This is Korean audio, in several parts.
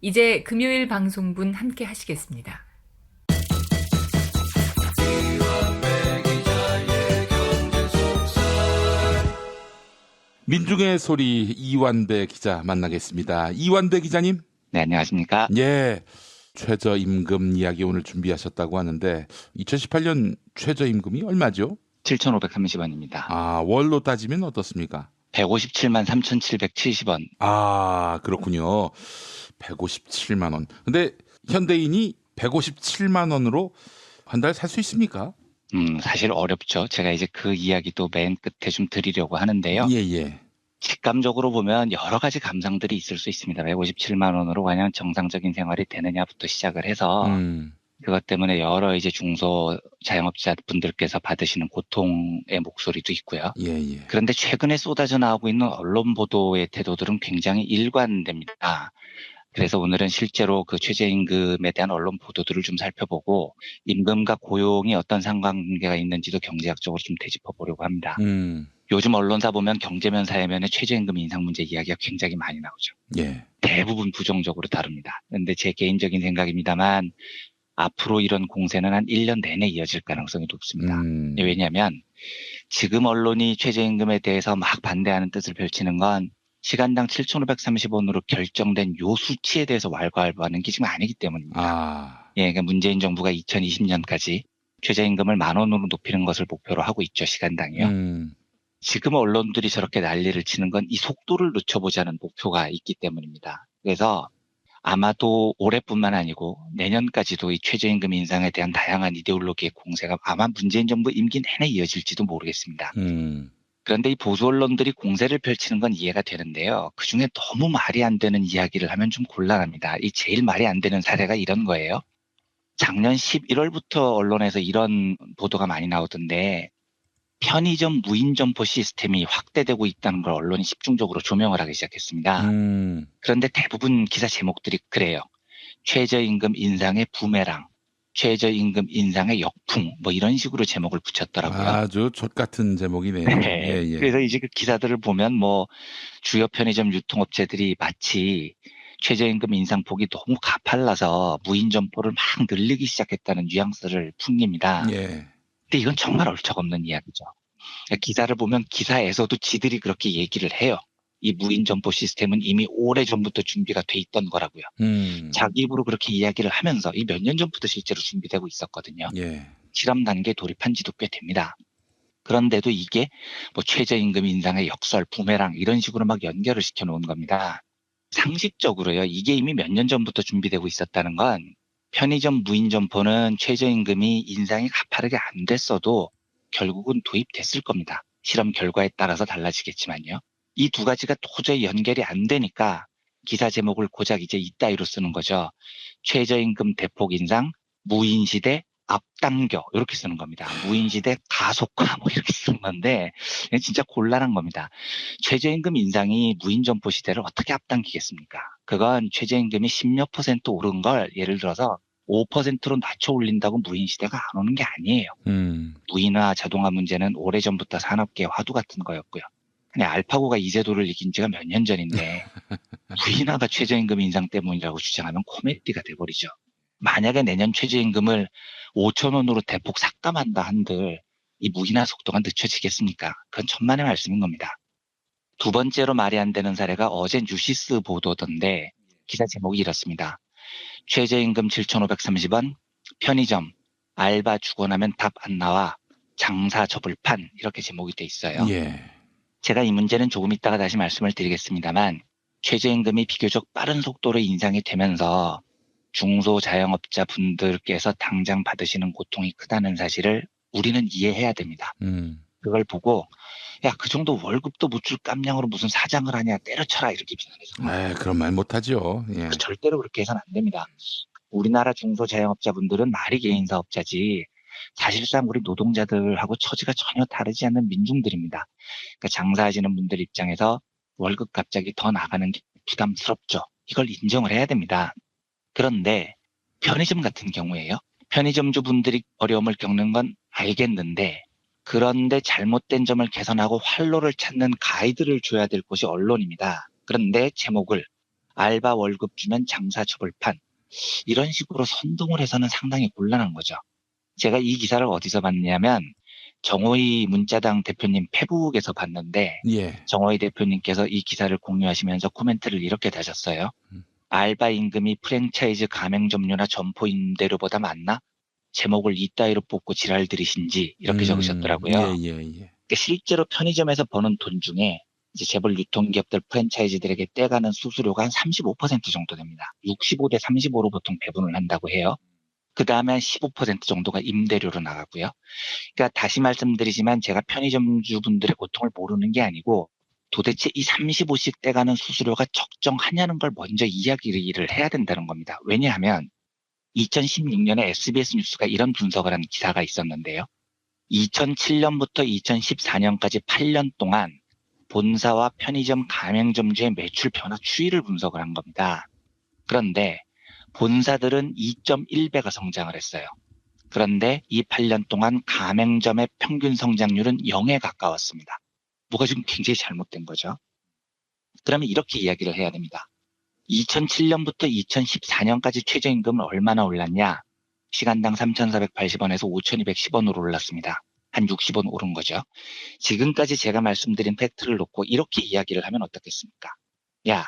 이제 금요일 방송분 함께 하시겠습니다. 민중의 소리 이완배 기자 만나겠습니다. 이완배 기자님. 네, 안녕하십니까? 예. 최저임금 이야기 오늘 준비하셨다고 하는데 2018년 최저임금이 얼마죠? 7,530원입니다. 아, 월로 따지면 어떻습니까? 157만 3,770원. 아, 그렇군요. 157만 원. 근데 현대인이 157만 원으로 한 달 살 수 있습니까? 사실 어렵죠. 제가 이제 그 이야기도 맨 끝에 좀 드리려고 하는데요. 예, 예. 직감적으로 보면 여러 가지 감상들이 있을 수 있습니다. 157만 원으로 그냥 정상적인 생활이 되느냐부터 시작을 해서 그것 때문에 여러 이제 중소 자영업자 분들께서 받으시는 고통의 목소리도 있고요. 예, 예. 그런데 최근에 쏟아져 나오고 있는 언론 보도의 태도들은 굉장히 일관됩니다. 그래서 오늘은 실제로 그 최저임금에 대한 언론 보도들을 좀 살펴보고 임금과 고용이 어떤 상관관계가 있는지도 경제학적으로 좀 되짚어 보려고 합니다. 요즘 언론사 보면 경제면 사회면에 최저임금 인상 문제 이야기가 굉장히 많이 나오죠. 예. 대부분 부정적으로 다룹니다. 그런데 제 개인적인 생각입니다만 앞으로 이런 공세는 한 1년 내내 이어질 가능성이 높습니다. 왜냐하면 지금 언론이 최저임금에 대해서 막 반대하는 뜻을 펼치는 건 시간당 7,530원으로 결정된 요 수치에 대해서 왈가왈부하는 게 지금 아니기 때문입니다. 아. 예, 그러니까 문재인 정부가 2020년까지 최저임금을 10,000원으로 높이는 것을 목표로 하고 있죠, 시간당이요. 지금 언론들이 저렇게 난리를 치는 건 이 속도를 늦춰보자는 목표가 있기 때문입니다. 그래서 아마도 올해뿐만 아니고 내년까지도 이 최저임금 인상에 대한 다양한 이데올로기의 공세가 아마 문재인 정부 임기 내내 이어질지도 모르겠습니다. 그런데 이 보수 언론들이 공세를 펼치는 건 이해가 되는데요. 그중에 너무 말이 안 되는 이야기를 하면 좀 곤란합니다. 이 제일 말이 안 되는 사례가 이런 거예요. 작년 11월부터 언론에서 이런 보도가 많이 나오던데 편의점 무인 점포 시스템이 확대되고 있다는 걸 언론이 집중적으로 조명을 하기 시작했습니다. 그런데 대부분 기사 제목들이 그래요. 최저임금 인상의 부메랑, 최저임금 인상의 역풍, 뭐 이런 식으로 제목을 붙였더라고요. 아주 족같은 제목이네요. 네. 예, 예. 그래서 이제 그 기사들을 보면 뭐 주요 편의점 유통업체들이 마치 최저임금 인상 폭이 너무 가팔라서 무인 점포를 막 늘리기 시작했다는 뉘앙스를 풍깁니다. 예. 근데 이건 정말 얼척없는 이야기죠. 기사를 보면 기사에서도 지들이 그렇게 얘기를 해요. 이 무인 점포 시스템은 이미 오래전부터 준비가 돼 있던 거라고요. 자기 입으로 그렇게 이야기를 하면서 이 몇 년 전부터 실제로 준비되고 있었거든요. 예. 실험 단계에 돌입한 지도 꽤 됩니다. 그런데도 이게 뭐 최저임금 인상의 역설, 부메랑 이런 식으로 막 연결을 시켜놓은 겁니다. 상식적으로요. 이게 이미 몇 년 전부터 준비되고 있었다는 건 편의점 무인 점포는 최저임금이 인상이 가파르게 안 됐어도 결국은 도입됐을 겁니다. 실험 결과에 따라서 달라지겠지만요. 이 두 가지가 도저히 연결이 안 되니까 기사 제목을 고작 이제 이따위로 쓰는 거죠. 최저임금 대폭 인상, 무인시대 앞당겨 이렇게 쓰는 겁니다. 무인시대 가속화 뭐 이렇게 쓰는 건데 진짜 곤란한 겁니다. 최저임금 인상이 무인점포 시대를 어떻게 앞당기겠습니까? 그건 최저임금이 10몇 % 오른 걸 예를 들어서 5%로 낮춰 올린다고 무인시대가 안 오는 게 아니에요. 무인화 자동화 문제는 오래전부터 산업계의 화두 같은 거였고요. 그냥 알파고가 이 제도를 이긴 지가 몇 년 전인데 무인화가 최저임금 인상 때문이라고 주장하면 코미디가 돼버리죠. 만약에 내년 최저임금을 5,000원으로 대폭 삭감한다 한들 이 무인화 속도가 늦춰지겠습니까? 그건 천만의 말씀인 겁니다. 두 번째로 말이 안 되는 사례가 어제 뉴시스 보도던데 기사 제목이 이렇습니다. 최저임금 7,530원, 편의점, 알바 주고 나면 답 안 나와, 장사 접을판 이렇게 제목이 돼 있어요. 예. 제가 이 문제는 조금 이따가 다시 말씀을 드리겠습니다만 최저임금이 비교적 빠른 속도로 인상이 되면서 중소자영업자 분들께서 당장 받으시는 고통이 크다는 사실을 우리는 이해해야 됩니다. 그걸 보고 야, 그 정도 월급도 못 줄 깜냥으로 무슨 사장을 하냐 때려쳐라 이렇게 비난해서 그런 말 못하죠. 예. 절대로 그렇게 해서는 안 됩니다. 우리나라 중소자영업자분들은 말이 개인 사업자지 사실상 우리 노동자들하고 처지가 전혀 다르지 않는 민중들입니다. 그러니까 장사하시는 분들 입장에서 월급 갑자기 더 나가는 게 부담스럽죠. 이걸 인정을 해야 됩니다. 그런데 편의점 같은 경우에요. 편의점주 분들이 어려움을 겪는 건 알겠는데 그런데 잘못된 점을 개선하고 활로를 찾는 가이드를 줘야 될 곳이 언론입니다. 그런데 제목을 알바 월급 주면 장사 처벌판. 이런 식으로 선동을 해서는 상당히 곤란한 거죠. 제가 이 기사를 어디서 봤냐면 정호희 문자당 대표님 페북에서 봤는데 예. 정호희 대표님께서 이 기사를 공유하시면서 코멘트를 이렇게 다셨어요. 음. 알바 임금이 프랜차이즈 가맹점료나 점포 임대료보다 많나? 제목을 이따위로 뽑고 지랄 들이신지 이렇게 적으셨더라고요. 예. 그러니까 실제로 편의점에서 버는 돈 중에 이제 재벌 유통기업들 프랜차이즈들에게 떼가는 수수료가 한 35% 정도 됩니다. 65대 35로 보통 배분을 한다고 해요. 그 다음에 한 15% 정도가 임대료로 나가고요. 그러니까 다시 말씀드리지만 제가 편의점주분들의 고통을 모르는 게 아니고 도대체 이 35씩 떼가는 수수료가 적정하냐는 걸 먼저 이야기를 해야 된다는 겁니다. 왜냐하면 2016년에 SBS 뉴스가 이런 분석을 한 기사가 있었는데요. 2007년부터 2014년까지 8년 동안 본사와 편의점 가맹점주의 매출 변화 추이를 분석을 한 겁니다. 그런데 본사들은 2.1배가 성장을 했어요. 그런데 이 8년 동안 가맹점의 평균 성장률은 0에 가까웠습니다. 뭐가 지금 굉장히 잘못된 거죠. 그러면 이렇게 이야기를 해야 됩니다. 2007년부터 2014년까지 최저임금은 얼마나 올랐냐? 시간당 3,480원에서 5,210원으로 올랐습니다. 한 60원 오른 거죠. 지금까지 제가 말씀드린 팩트를 놓고 이렇게 이야기를 하면 어떻겠습니까? 야,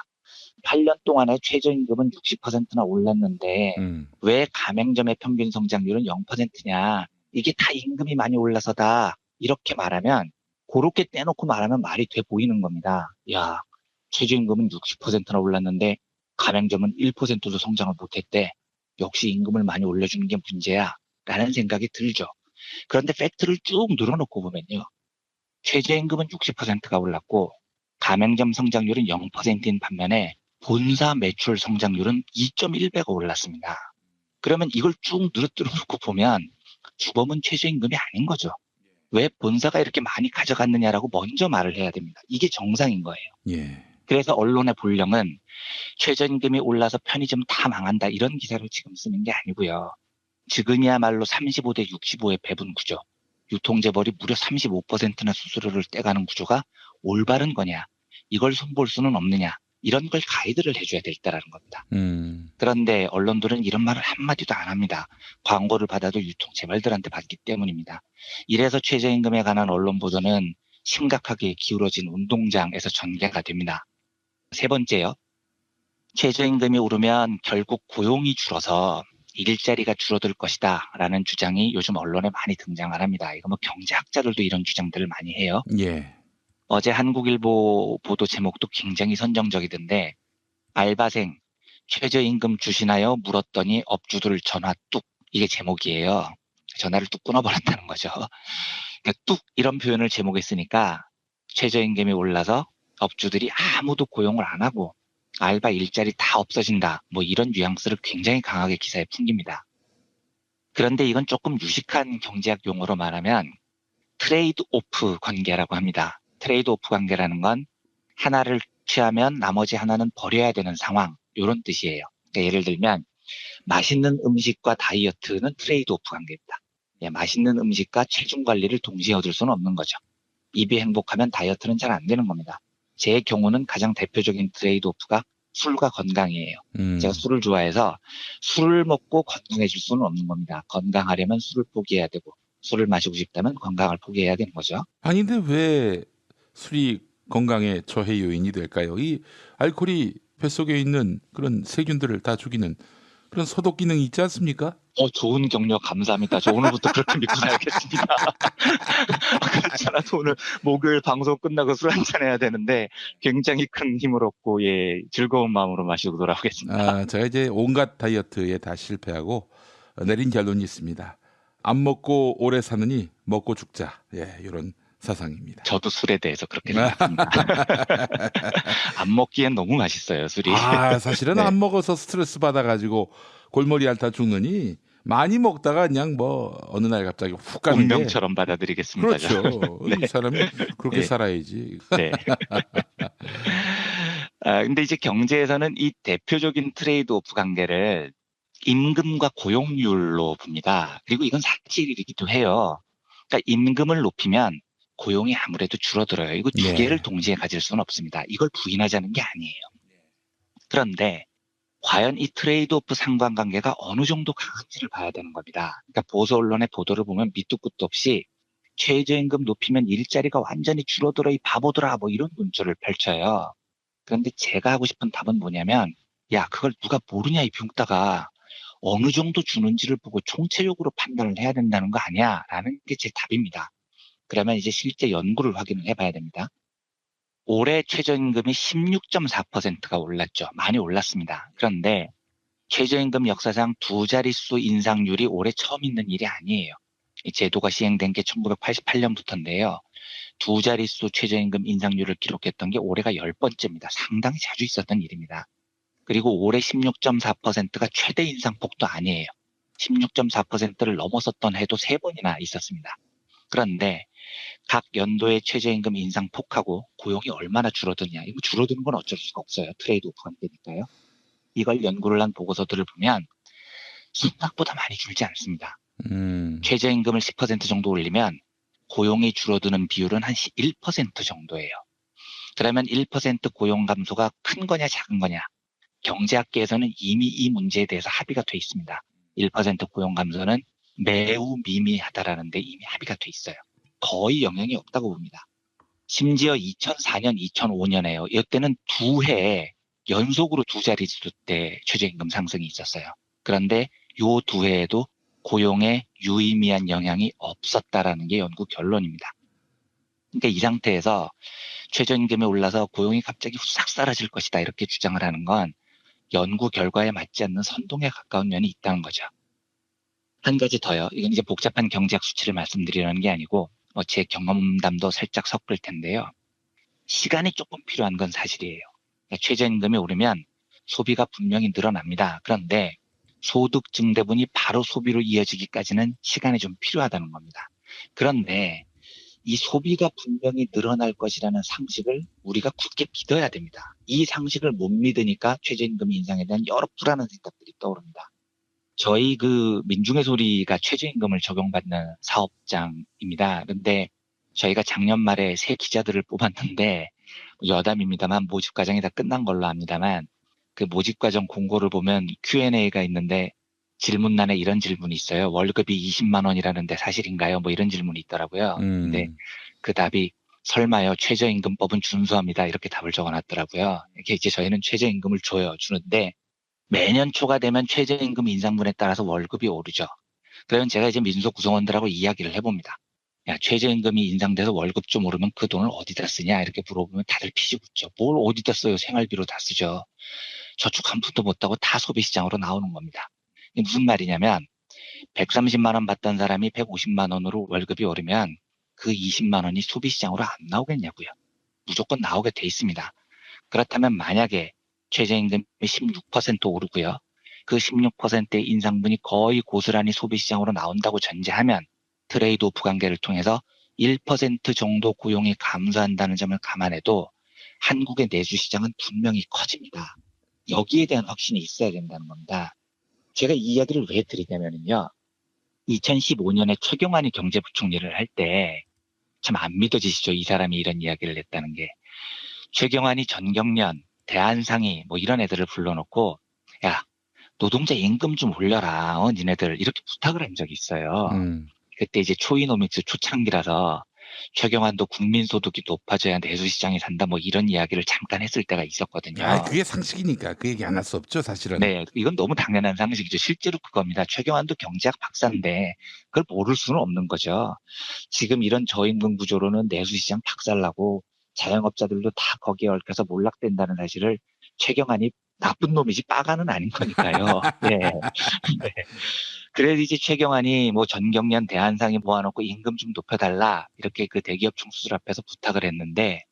8년 동안에 최저임금은 60%나 올랐는데 왜 가맹점의 평균 성장률은 0%냐? 이게 다 임금이 많이 올라서다. 이렇게 말하면 그렇게 떼놓고 말하면 말이 돼 보이는 겁니다. 야, 최저임금은 60%나 올랐는데 가맹점은 1%도 성장을 못했대. 역시 임금을 많이 올려주는 게 문제야. 라는 생각이 들죠. 그런데 팩트를 쭉 늘어놓고 보면요. 최저임금은 60%가 올랐고 가맹점 성장률은 0%인 반면에 본사 매출 성장률은 2.1배가 올랐습니다. 그러면 이걸 쭉 늘어뜨려 놓고 보면 주범은 최저임금이 아닌 거죠. 왜 본사가 이렇게 많이 가져갔느냐라고 먼저 말을 해야 됩니다. 이게 정상인 거예요. 예. 그래서 언론의 본령은 최저임금이 올라서 편의점 다 망한다 이런 기사를 지금 쓰는 게 아니고요. 지금이야말로 35대 65의 배분 구조, 유통재벌이 무려 35%나 수수료를 떼가는 구조가 올바른 거냐, 이걸 손볼 수는 없느냐, 이런 걸 가이드를 해줘야 되겠다라는 겁니다. 그런데 언론들은 이런 말을 한마디도 안 합니다. 광고를 받아도 유통재벌들한테 받기 때문입니다. 이래서 최저임금에 관한 언론 보도는 심각하게 기울어진 운동장에서 전개가 됩니다. 세 번째요. 최저임금이 오르면 결국 고용이 줄어서 일자리가 줄어들 것이다 라는 주장이 요즘 언론에 많이 등장을 합니다. 이거 뭐 경제학자들도 이런 주장들을 많이 해요. 예. 어제 한국일보 보도 제목도 굉장히 선정적이던데 알바생 최저임금 주시나요? 물었더니 업주들 전화 뚝 이게 제목이에요. 전화를 뚝 끊어버렸다는 거죠. 그러니까 뚝 이런 표현을 제목에 쓰니까 최저임금이 올라서 업주들이 아무도 고용을 안 하고 알바 일자리 다 없어진다. 뭐 이런 뉘앙스를 굉장히 강하게 기사에 풍깁니다. 그런데 이건 조금 유식한 경제학 용어로 말하면 트레이드 오프 관계라고 합니다. 트레이드 오프 관계라는 건 하나를 취하면 나머지 하나는 버려야 되는 상황 이런 뜻이에요. 그러니까 예를 들면 맛있는 음식과 다이어트는 트레이드 오프 관계입니다. 예, 맛있는 음식과 체중 관리를 동시에 얻을 수는 없는 거죠. 입이 행복하면 다이어트는 잘 안 되는 겁니다. 제 경우는 가장 대표적인 트레이드 오프가 술과 건강이에요. 제가 술을 좋아해서 술을 먹고 건강해질 수는 없는 겁니다. 건강하려면 술을 포기해야 되고 술을 마시고 싶다면 건강을 포기해야 되는 거죠. 아니 근데 왜 술이 건강에 저해 요인이 될까요? 이 알코올이 뱃속에 있는 그런 세균들을 다 죽이는 그런 소독 기능이 있지 않습니까? 좋은 격려 감사합니다. 저 오늘부터 그렇게 믿고 살겠습니다. 그렇잖아도 오늘 목요일 방송 끝나고 술 한잔 해야 되는데 굉장히 큰 힘을 얻고 예 즐거운 마음으로 마시고 돌아오겠습니다. 제가 이제 온갖 다이어트에 다 실패하고 내린 결론이 있습니다. 안 먹고 오래 사느니 먹고 죽자. 예, 이런 사상입니다. 저도 술에 대해서 그렇게 생각합니다. 안 먹기엔 너무 맛있어요, 술이. 사실은 네. 안 먹어서 스트레스 받아가지고 골머리 앓다 죽느니 많이 먹다가 그냥 뭐 어느 날 갑자기 훅 가는 게 운명처럼 받아들이겠습니다. 그렇죠. 네. 이 사람이 그렇게 네. 살아야지. 네. 근데 이제 경제에서는 이 대표적인 트레이드 오프 관계를 임금과 고용률로 봅니다. 그리고 이건 사실이기도 해요. 그러니까 임금을 높이면 고용이 아무래도 줄어들어요. 이거 두 네. 개를 동시에 가질 수는 없습니다. 이걸 부인하자는 게 아니에요. 그런데 과연 이 트레이드오프 상관관계가 어느 정도 강한지를 봐야 되는 겁니다. 그러니까 보수 언론의 보도를 보면 밑도 끝도 없이 최저임금 높이면 일자리가 완전히 줄어들어 이 바보들아 뭐 이런 논조를 펼쳐요. 그런데 제가 하고 싶은 답은 뭐냐면 야 그걸 누가 모르냐 이 병따가 어느 정도 주는지를 보고 총체적으로 판단을 해야 된다는 거 아니야 라는 게 제 답입니다. 그러면 이제 실제 연구를 확인을 해봐야 됩니다. 올해 최저임금이 16.4%가 올랐죠. 많이 올랐습니다. 그런데 최저임금 역사상 두 자릿수 인상률이 올해 처음 있는 일이 아니에요. 이 제도가 시행된 게 1988년부터인데요. 두 자릿수 최저임금 인상률을 기록했던 게 올해가 10번째입니다. 상당히 자주 있었던 일입니다. 그리고 올해 16.4%가 최대 인상폭도 아니에요. 16.4%를 넘어섰던 해도 3번이나 있었습니다. 그런데 각 연도의 최저임금 인상폭하고 고용이 얼마나 줄어드냐. 이거 줄어드는 건 어쩔 수가 없어요. 트레이드 오프 관계니까요. 이걸 연구를 한 보고서들을 보면 생각보다 많이 줄지 않습니다. 최저임금을 10% 정도 올리면 고용이 줄어드는 비율은 한 1% 정도예요. 그러면 1% 고용 감소가 큰 거냐 작은 거냐. 경제학계에서는 이미 이 문제에 대해서 합의가 돼 있습니다. 1% 고용 감소는 매우 미미하다라는 데 이미 합의가 돼 있어요. 거의 영향이 없다고 봅니다. 심지어 2004년, 2005년에요. 이때는 두 해에 연속으로 두 자릿수 때 최저임금 상승이 있었어요. 그런데 요 두 해에도 고용에 유의미한 영향이 없었다라는 게 연구 결론입니다. 그러니까 이 상태에서 최저임금이 올라서 고용이 갑자기 후싹 사라질 것이다 이렇게 주장을 하는 건 연구 결과에 맞지 않는 선동에 가까운 면이 있다는 거죠. 한 가지 더요. 이건 이제 복잡한 경제학 수치를 말씀드리려는 게 아니고 제 경험담도 살짝 섞을 텐데요. 시간이 조금 필요한 건 사실이에요. 그러니까 최저임금이 오르면 소비가 분명히 늘어납니다. 그런데 소득 증대분이 바로 소비로 이어지기까지는 시간이 좀 필요하다는 겁니다. 그런데 이 소비가 분명히 늘어날 것이라는 상식을 우리가 굳게 믿어야 됩니다. 이 상식을 못 믿으니까 최저임금 인상에 대한 여러 불안한 생각들이 떠오릅니다. 저희 그 민중의 소리가 최저임금을 적용받는 사업장입니다. 그런데 저희가 작년 말에 새 기자들을 뽑았는데 여담입니다만 모집 과정이 다 끝난 걸로 압니다만 그 모집 과정 공고를 보면 Q&A가 있는데 질문란에 이런 질문이 있어요. 월급이 20만 원이라는데 사실인가요? 뭐 이런 질문이 있더라고요. 근데 그 답이 설마요 최저임금법은 준수합니다. 이렇게 답을 적어놨더라고요. 이렇게 이제 저희는 최저임금을 주는데 매년 초가 되면 최저임금 인상분에 따라서 월급이 오르죠. 그러면 제가 이제 민소 구성원들하고 이야기를 해봅니다. 야, 최저임금이 인상돼서 월급 좀 오르면 그 돈을 어디다 쓰냐 이렇게 물어보면 다들 피지붙죠. 뭘 어디다 써요? 생활비로 다 쓰죠. 저축 한 푼도 못 하고 다 소비시장으로 나오는 겁니다. 이게 무슨 말이냐면 130만 원 받던 사람이 150만 원으로 월급이 오르면 그 20만 원이 소비시장으로 안 나오겠냐고요. 무조건 나오게 돼 있습니다. 그렇다면 만약에 최저임금이 16% 오르고요. 그 16%의 인상분이 거의 고스란히 소비시장으로 나온다고 전제하면 트레이드오프 관계를 통해서 1% 정도 고용이 감소한다는 점을 감안해도 한국의 내수시장은 분명히 커집니다. 여기에 대한 확신이 있어야 된다는 겁니다. 제가 이 이야기를 왜 드리냐면요. 2015년에 최경환이 경제부총리를 할 때 참 안 믿어지시죠? 이 사람이 이런 이야기를 했다는 게. 최경환이 전경련, 대한상의 뭐 이런 애들을 불러놓고 야 노동자 임금 좀 올려라 니네들 이렇게 부탁을 한 적이 있어요. 그때 이제 초이노믹스 초창기라서 최경환도 국민소득이 높아져야 내수시장이 산다 뭐 이런 이야기를 잠깐 했을 때가 있었거든요. 아, 그게 상식이니까 그 얘기 안 할 수 없죠, 사실은. 네, 이건 너무 당연한 상식이죠. 실제로 그겁니다. 최경환도 경제학 박사인데 그걸 모를 수는 없는 거죠. 지금 이런 저임금 구조로는 내수시장 박살나고 자영업자들도 다 거기에 얽혀서 몰락된다는 사실을 최경환이 나쁜 놈이지 빠가는 아닌 거니까요. 네. 네. 그래서 이제 최경환이 뭐 전경련 대한상이 모아놓고 임금 좀 높여달라 이렇게 그 대기업 총수들 앞에서 부탁을 했는데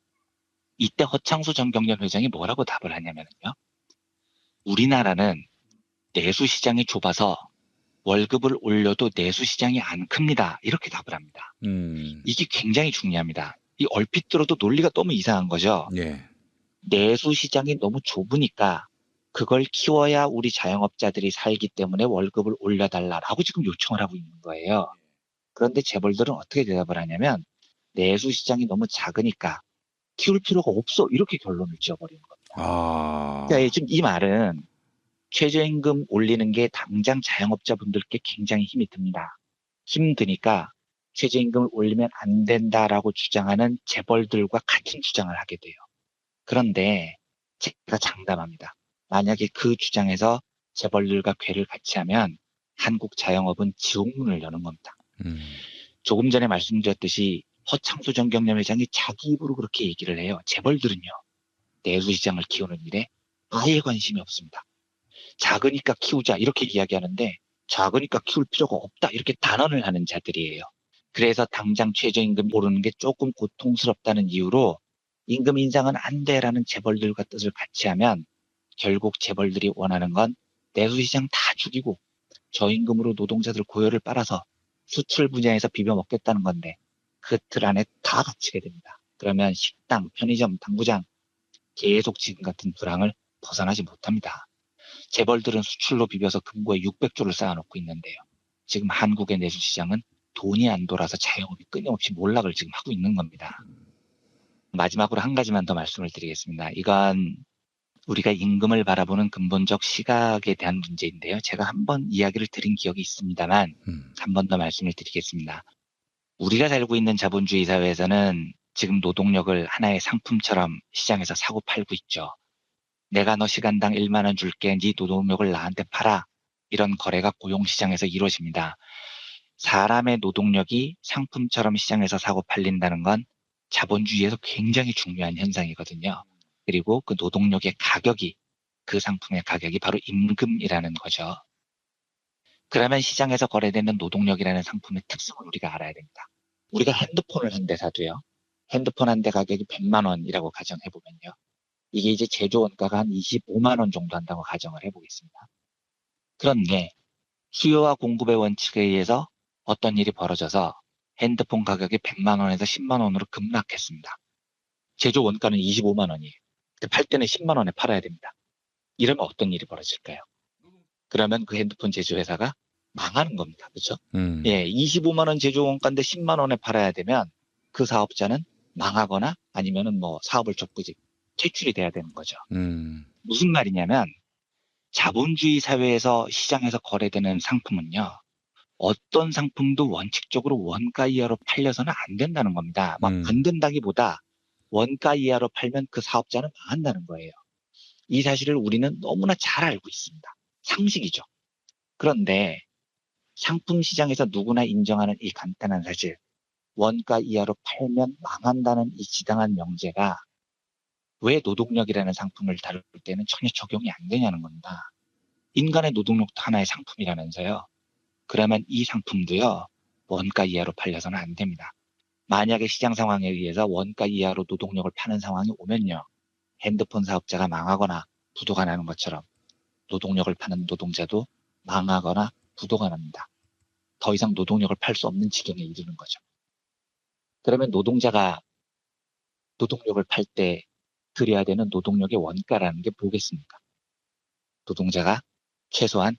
이때 허창수 전경련 회장이 뭐라고 답을 하냐면요. 우리나라는 내수시장이 좁아서 월급을 올려도 내수시장이 안 큽니다. 이렇게 답을 합니다. 이게 굉장히 중요합니다. 이 얼핏 들어도 논리가 너무 이상한 거죠. 예. 내수시장이 너무 좁으니까 그걸 키워야 우리 자영업자들이 살기 때문에 월급을 올려달라라고 지금 요청을 하고 있는 거예요. 그런데 재벌들은 어떻게 대답을 하냐면 내수시장이 너무 작으니까 키울 필요가 없어 이렇게 결론을 지어버리는 겁니다. 아, 그러니까 지금 이 말은 최저임금 올리는 게 당장 자영업자분들께 굉장히 힘이 듭니다. 힘드니까 최저임금을 올리면 안 된다라고 주장하는 재벌들과 같은 주장을 하게 돼요. 그런데 제가 장담합니다. 만약에 그 주장에서 재벌들과 궤를 같이 하면 한국 자영업은 지옥문을 여는 겁니다. 음, 조금 전에 말씀드렸듯이 허창수 전 경남회장이 자기 입으로 그렇게 얘기를 해요. 재벌들은요, 내수시장을 키우는 일에 아예 관심이 없습니다. 작으니까 키우자 이렇게 이야기하는데 작으니까 키울 필요가 없다 이렇게 단언을 하는 자들이에요. 그래서 당장 최저임금 오르는 게 조금 고통스럽다는 이유로 임금 인상은 안 돼라는 재벌들과 뜻을 같이 하면 결국 재벌들이 원하는 건 내수시장 다 죽이고 저임금으로 노동자들 고열을 빨아서 수출 분야에서 비벼 먹겠다는 건데 그 틀 안에 다 갇히게 됩니다. 그러면 식당, 편의점, 당구장 계속 지금 같은 불황을 벗어나지 못합니다. 재벌들은 수출로 비벼서 금고에 600조를 쌓아놓고 있는데요. 지금 한국의 내수시장은 돈이 안 돌아서 자영업이 끊임없이 몰락을 지금 하고 있는 겁니다. 마지막으로 한 가지만 더 말씀을 드리겠습니다. 이건 우리가 임금을 바라보는 근본적 시각에 대한 문제인데요. 제가 한번 이야기를 드린 기억이 있습니다만 한 번 더 말씀을 드리겠습니다. 우리가 살고 있는 자본주의 사회에서는 지금 노동력을 하나의 상품처럼 시장에서 사고 팔고 있죠. 내가 너 시간당 1만 원 줄게. 네 노동력을 나한테 팔아. 이런 거래가 고용시장에서 이루어집니다. 사람의 노동력이 상품처럼 시장에서 사고 팔린다는 건 자본주의에서 굉장히 중요한 현상이거든요. 그리고 그 노동력의 가격이, 그 상품의 가격이 바로 임금이라는 거죠. 그러면 시장에서 거래되는 노동력이라는 상품의 특성을 우리가 알아야 됩니다. 우리가 핸드폰을 한 대 사도요. 핸드폰 한 대 가격이 100만 원이라고 가정해보면요. 이게 이제 제조 원가가 한 25만 원 정도 한다고 가정을 해보겠습니다. 그런데 수요와 공급의 원칙에 의해서 어떤 일이 벌어져서 핸드폰 가격이 100만 원에서 10만 원으로 급락했습니다. 제조 원가는 25만 원이에요. 팔 때는 10만 원에 팔아야 됩니다. 이러면 어떤 일이 벌어질까요? 그러면 그 핸드폰 제조회사가 망하는 겁니다. 그렇죠? 예, 25만 원 제조 원가인데 10만 원에 팔아야 되면 그 사업자는 망하거나 아니면은 뭐 사업을 접고 이제 퇴출이 돼야 되는 거죠. 무슨 말이냐면 자본주의 사회에서 시장에서 거래되는 상품은요. 어떤 상품도 원칙적으로 원가 이하로 팔려서는 안 된다는 겁니다. 막 안 된다기보다 원가 이하로 팔면 그 사업자는 망한다는 거예요. 이 사실을 우리는 너무나 잘 알고 있습니다. 상식이죠. 그런데 상품 시장에서 누구나 인정하는 이 간단한 사실, 원가 이하로 팔면 망한다는 이 지당한 명제가 왜 노동력이라는 상품을 다룰 때는 전혀 적용이 안 되냐는 겁니다. 인간의 노동력도 하나의 상품이라면서요. 그러면 이 상품도요, 원가 이하로 팔려서는 안 됩니다. 만약에 시장 상황에 의해서 원가 이하로 노동력을 파는 상황이 오면요, 핸드폰 사업자가 망하거나 부도가 나는 것처럼 노동력을 파는 노동자도 망하거나 부도가 납니다. 더 이상 노동력을 팔 수 없는 지경에 이르는 거죠. 그러면 노동자가 노동력을 팔 때 들여야 되는 노동력의 원가라는 게 뭐겠습니까? 노동자가 최소한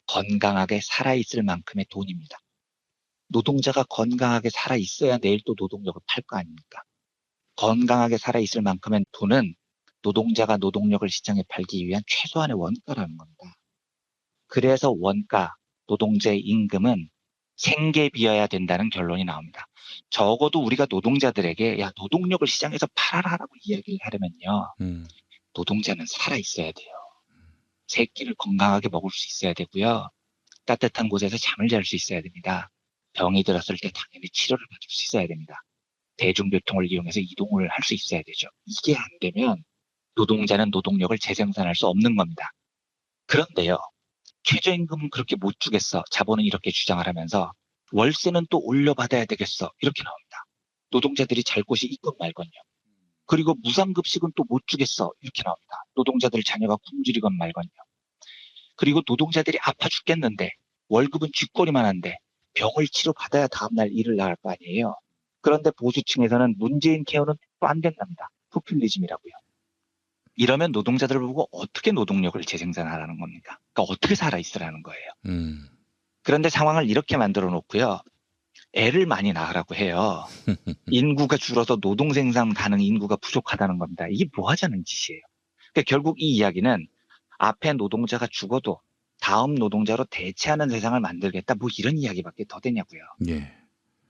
건강하게 살아있을 만큼의 돈입니다. 노동자가 건강하게 살아있어야 내일 또 노동력을 팔 거 아닙니까? 건강하게 살아있을 만큼의 돈은 노동자가 노동력을 시장에 팔기 위한 최소한의 원가라는 겁니다. 그래서 원가, 노동자의 임금은 생계비여야 된다는 결론이 나옵니다. 적어도 우리가 노동자들에게 야 노동력을 시장에서 팔아라라고 이야기를 하려면요. 노동자는 살아있어야 돼요. 세 끼를 건강하게 먹을 수 있어야 되고요. 따뜻한 곳에서 잠을 잘 수 있어야 됩니다. 병이 들었을 때 당연히 치료를 받을 수 있어야 됩니다. 대중교통을 이용해서 이동을 할 수 있어야 되죠. 이게 안 되면 노동자는 노동력을 재생산할 수 없는 겁니다. 그런데요. 최저임금은 그렇게 못 주겠어. 자본은 이렇게 주장을 하면서 월세는 또 올려받아야 되겠어. 이렇게 나옵니다. 노동자들이 잘 곳이 있건 말건요. 그리고 무상급식은 또 못 주겠어. 이렇게 나옵니다. 노동자들 자녀가 굶주리건 말건요. 그리고 노동자들이 아파 죽겠는데 월급은 쥐꼬리만 한데 병을 치료받아야 다음날 일을 나갈 거 아니에요. 그런데 보수층에서는 문재인 케어는 또 안 된답니다. 포퓰리즘이라고요. 이러면 노동자들을 보고 어떻게 노동력을 재생산하라는 겁니까? 그러니까 어떻게 살아있으라는 거예요. 그런데 상황을 이렇게 만들어 놓고요. 애를 많이 낳으라고 해요. 인구가 줄어서 노동 생산 가능 인구가 부족하다는 겁니다. 이게 뭐 하자는 짓이에요. 그러니까 결국 이 이야기는 앞에 노동자가 죽어도 다음 노동자로 대체하는 세상을 만들겠다. 뭐 이런 이야기밖에 더 되냐고요. 예.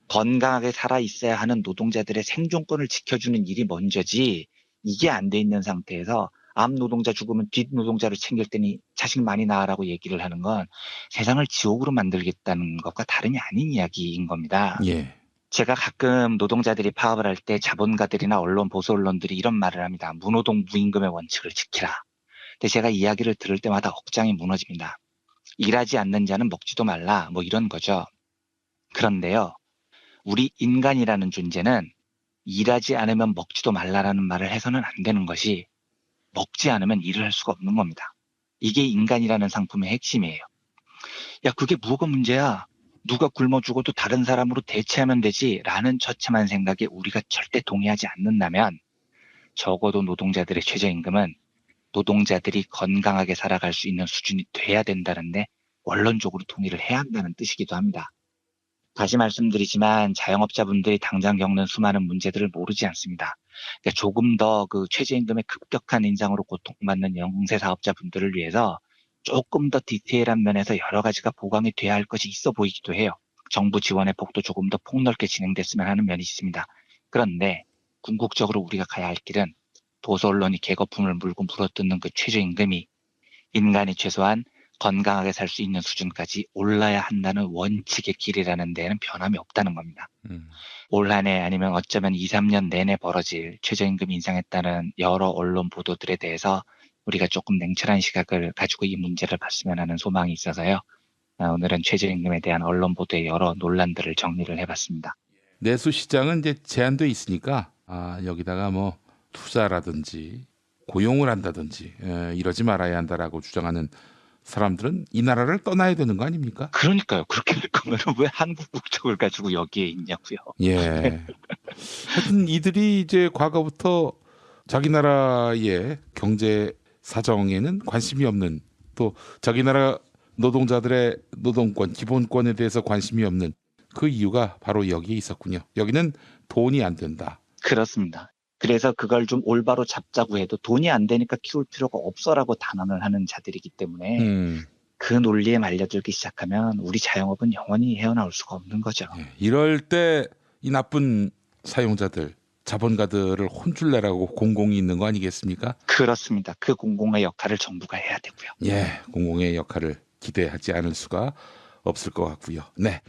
건강하게 살아 있어야 하는 노동자들의 생존권을 지켜주는 일이 먼저지 이게 안 돼 있는 상태에서 앞 노동자 죽으면 뒷 노동자를 챙길 테니 자식 많이 낳으라고 얘기를 하는 건 세상을 지옥으로 만들겠다는 것과 다름이 아닌 이야기인 겁니다. 예. 제가 가끔 노동자들이 파업을 할 때 자본가들이나 언론, 보수 언론들이 이런 말을 합니다. 무노동 무임금의 원칙을 지키라. 근데 제가 이야기를 들을 때마다 억장이 무너집니다. 일하지 않는 자는 먹지도 말라. 뭐 이런 거죠. 그런데요. 우리 인간이라는 존재는 일하지 않으면 먹지도 말라라는 말을 해서는 안 되는 것이 먹지 않으면 일을 할 수가 없는 겁니다. 이게 인간이라는 상품의 핵심이에요. 야, 그게 뭐가 문제야? 누가 굶어 죽어도 다른 사람으로 대체하면 되지 라는 처참한 생각에 우리가 절대 동의하지 않는다면 적어도 노동자들의 최저임금은 노동자들이 건강하게 살아갈 수 있는 수준이 돼야 된다는데 원론적으로 동의를 해야 한다는 뜻이기도 합니다. 다시 말씀드리지만 자영업자분들이 당장 겪는 수많은 문제들을 모르지 않습니다. 그러니까 조금 더 그 최저임금의 급격한 인상으로 고통받는 영세사업자분들을 위해서 조금 더 디테일한 면에서 여러 가지가 보강이 돼야 할 것이 있어 보이기도 해요. 정부 지원의 폭도 조금 더 폭넓게 진행됐으면 하는 면이 있습니다. 그런데 궁극적으로 우리가 가야 할 길은 보수 언론이 개거품을 물고 물어뜯는 그 최저임금이 인간이 최소한 건강하게 살 수 있는 수준까지 올라야 한다는 원칙의 길이라는 데에는 변함이 없다는 겁니다. 올 한 해 아니면 어쩌면 2, 3년 내내 벌어질 최저임금 인상했다는 여러 언론 보도들에 대해서 우리가 조금 냉철한 시각을 가지고 이 문제를 봤으면 하는 소망이 있어서요. 오늘은 최저임금에 대한 언론 보도의 여러 논란들을 정리를 해봤습니다. 내수 시장은 이제 제한돼 있으니까 여기다가 뭐 투자라든지 고용을 한다든지 이러지 말아야 한다라고 주장하는 사람들은 이 나라를 떠나야 되는 거 아닙니까? 그러니까요. 그렇게 될 거면 왜 한국 국적을 가지고 여기에 있냐고요. 예. 하여튼 이들이 이제 과거부터 자기 나라의 경제 사정에는 관심이 없는, 또 자기 나라 노동자들의 노동권, 기본권에 대해서 관심이 없는 그 이유가 바로 여기에 있었군요. 여기는 돈이 안 된다. 그렇습니다. 그래서 그걸 좀 올바로 잡자고 해도 돈이 안 되니까 키울 필요가 없어라고 단언을 하는 자들이기 때문에 그 논리에 말려들기 시작하면 우리 자영업은 영원히 헤어나올 수가 없는 거죠. 예. 이럴 때 이 나쁜 사용자들, 자본가들을 혼쭐 내라고 공공이 있는 거 아니겠습니까? 그렇습니다. 그 공공의 역할을 정부가 해야 되고요. 예, 공공의 역할을 기대하지 않을 수가 없을 것 같고요. 네.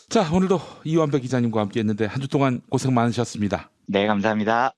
자, 오늘도 이완배 기자님과 함께 했는데 한 주 동안 고생 많으셨습니다. 네, 감사합니다.